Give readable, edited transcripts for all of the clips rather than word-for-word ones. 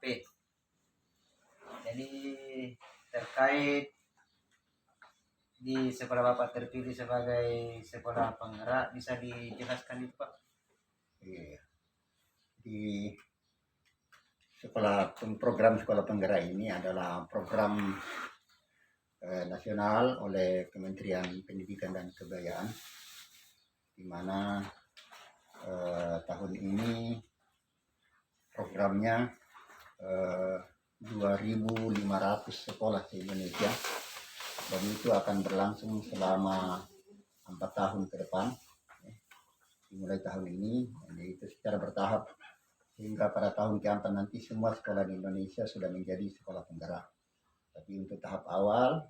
HP. Jadi terkait di sekolah Bapak terpilih sebagai sekolah penggerak, bisa dijelaskan itu Pak? Iya. Di program sekolah penggerak ini adalah program nasional oleh Kementerian Pendidikan dan Kebudayaan, di mana tahun ini programnya 2.500 sekolah di Indonesia, dan itu akan berlangsung selama 4 tahun ke depan, dimulai tahun ini. Jadi itu secara bertahap hingga pada tahun keempat nanti semua sekolah di Indonesia sudah menjadi sekolah penggerak. Tapi untuk tahap awal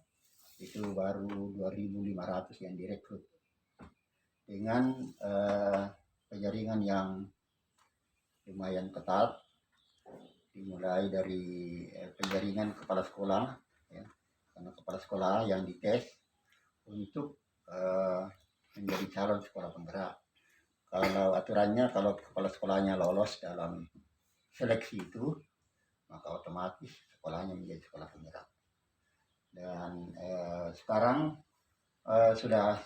itu baru 2.500 yang direkrut dengan penjaringan yang lumayan ketat, dimulai dari penjaringan kepala sekolah, ya, karena kepala sekolah yang dites untuk menjadi calon sekolah penggerak. Kalau aturannya, kalau kepala sekolahnya lolos dalam seleksi itu, maka otomatis sekolahnya menjadi sekolah penggerak. Dan sekarang sudah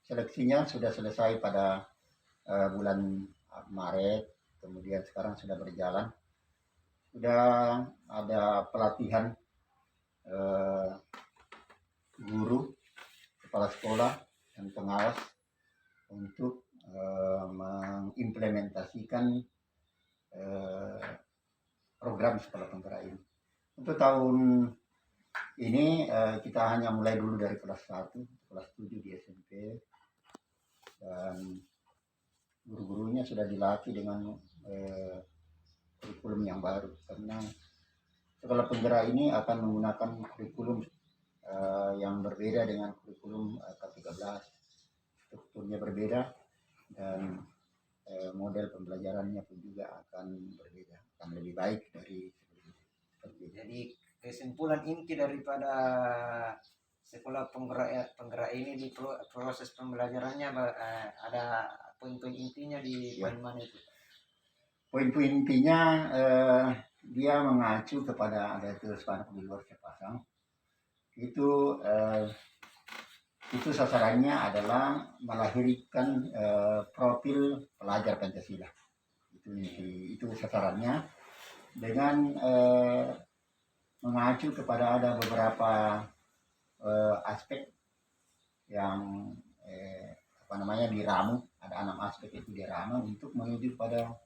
seleksinya sudah selesai pada bulan Maret, kemudian sekarang sudah berjalan, sudah ada pelatihan guru, kepala sekolah, dan pengawas untuk mengimplementasikan program sekolah penggerak ini. Untuk tahun ini kita hanya mulai dulu dari kelas 1, kelas 7 di SMP, dan guru-gurunya sudah dilatih dengan kurikulum yang baru, karena sekolah penggerak ini akan menggunakan kurikulum yang berbeda dengan kurikulum K13. Strukturnya berbeda dan model pembelajarannya pun juga akan berbeda, akan lebih baik dari sebelumnya. Jadi kesimpulan inti daripada sekolah penggerak ini di proses pembelajarannya ada poin-poin intinya di mana itu? Poin-poin intinya dia mengacu kepada ada tulis panah di luar sepasang. Itu sasarannya adalah melahirkan profil pelajar Pancasila. Itu sasarannya, dengan mengacu kepada ada beberapa aspek yang diramu, ada 6 aspek itu diramu untuk menuju pada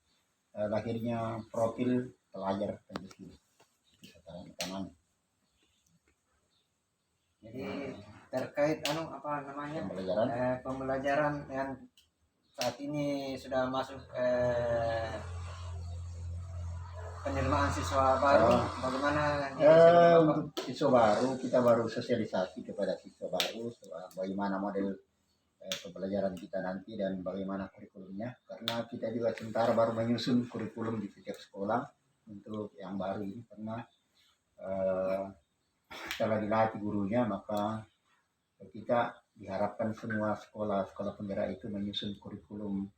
lahirnya profil pelajar Pancasila. Itu sasaran utamanya. Jadi terkait pembelajaran yang saat ini sudah masuk penerimaan siswa baru, bagaimana untuk siswa baru, kita baru sosialisasi kepada siswa baru bagaimana model pembelajaran kita nanti dan bagaimana kurikulumnya, karena kita juga sementara baru menyusun kurikulum di setiap sekolah untuk yang baru ini, karena setelah dilatih gurunya, maka kita diharapkan semua sekolah penggerak itu menyusun kurikulum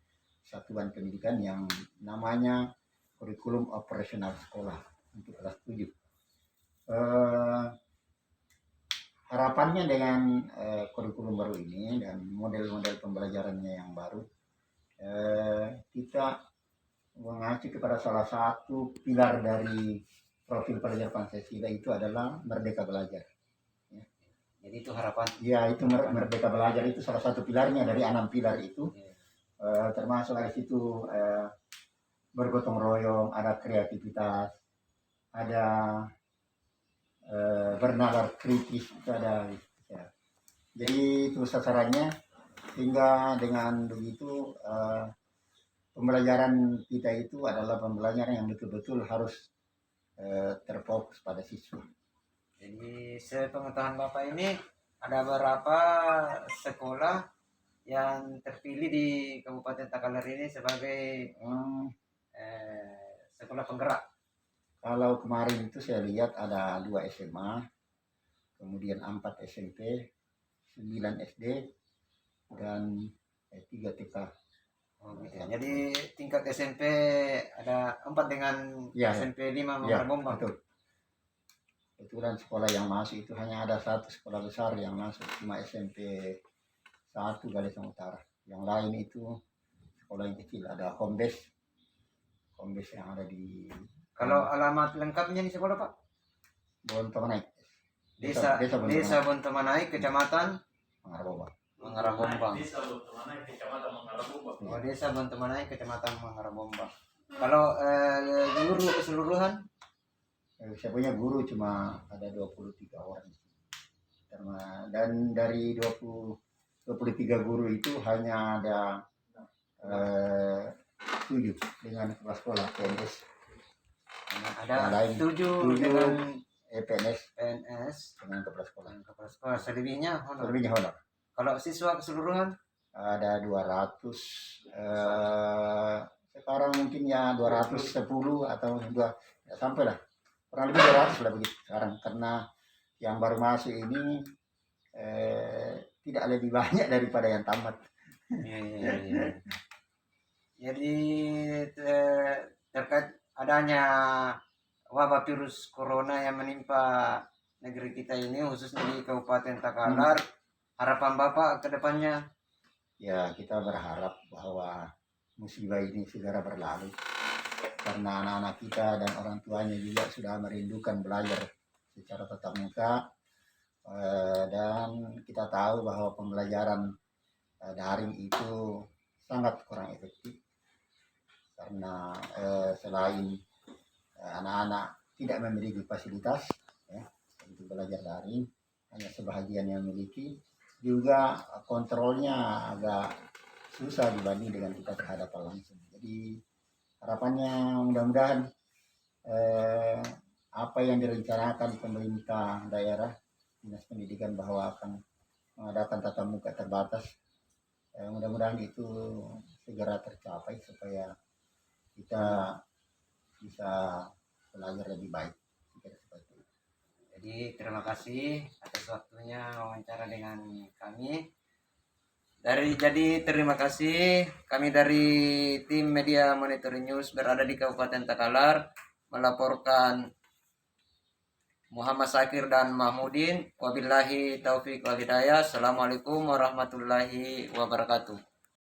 satuan pendidikan yang namanya kurikulum operasional sekolah untuk kelas 7. Harapannya dengan kurikulum baru ini dan model-model pembelajarannya yang baru, kita mengacu kepada salah satu pilar dari profil pelajar Pancasila, itu adalah merdeka belajar. Ya. Jadi itu harapan. Ya, itu merdeka belajar itu salah satu pilarnya dari 6 pilar itu. Termasuk dari situ bergotong royong, ada kreativitas, ada bernalar kritis, itu ada. Ya. Jadi itu sasarannya, sehingga dengan begitu pembelajaran kita itu adalah pembelajaran yang betul-betul harus terfokus pada siswa. Jadi sepengetahuan Bapak ini ada berapa sekolah yang terpilih di Kabupaten Takalar ini sebagai sekolah penggerak? Kalau kemarin itu saya lihat ada 2 SMA, kemudian 4 SMP, 9 SD, dan 3 TK. Oh, gitu ya. Jadi tingkat SMP ada 4 dengan Iya, SMP 5 Ya, Mangarabombang. betul. Kebetulan sekolah yang masuk itu hanya ada satu sekolah besar yang masuk, cuma SMP 1 Barisan Utara. Yang lain itu sekolah yang kecil, ada home base yang ada di Kalau alamat lengkapnya di sekolah Pak? Bontonaik. Desa Bontomanai, Kecamatan Mangarabombang. Mangarabombang. Desa Bontomanai, Kecamatan Mangarabombang. Oh, Desa Bontomanai, Kecamatan Mangarabombang. Kalau guru keseluruhan? Saya punya guru cuma ada 23 orang. Dan dari 23 guru itu hanya ada 7 dengan kepala sekolah PNS. Ada Yang lain 7 dengan PNS PNS dengan kepala sekolah. dan kepala sekolah. Selebihnya honor. Selebihnya honor. Kalau siswa keseluruhan? Ada 200. Sekarang mungkin ya 210 atau ya sampai lah. Kurang lebih 200 lah begitu sekarang. Karena yang baru masuk ini tidak lebih banyak daripada yang tamat. Iya. Jadi terkait adanya wabah virus corona yang menimpa negeri kita ini, khususnya di Kabupaten Takalar, harapan Bapak ke depannya? Ya, kita berharap bahwa musibah ini segera berlalu. Karena anak-anak kita dan orang tuanya juga sudah merindukan belajar secara tatap muka. Dan kita tahu bahwa pembelajaran daring itu sangat kurang efektif. Karena selain anak-anak tidak memiliki fasilitas ya, untuk belajar daring, hanya sebahagian yang memiliki, juga kontrolnya agak susah dibanding dengan kita berhadapan langsung. Jadi harapannya mudah-mudahan apa yang direncanakan pemerintah daerah, Dinas Pendidikan bahwa akan mengadakan tatap muka terbatas, mudah-mudahan itu segera tercapai supaya kita bisa belajar lebih baik. Jadi terima kasih atas waktunya wawancara dengan kami. Terima kasih kami dari tim Media Monitoring News berada di Kabupaten Takalar melaporkan Muhammad Sakir dan Mahmudin. Wabillahi taufik wal hidayah. Assalamualaikum warahmatullahi wabarakatuh.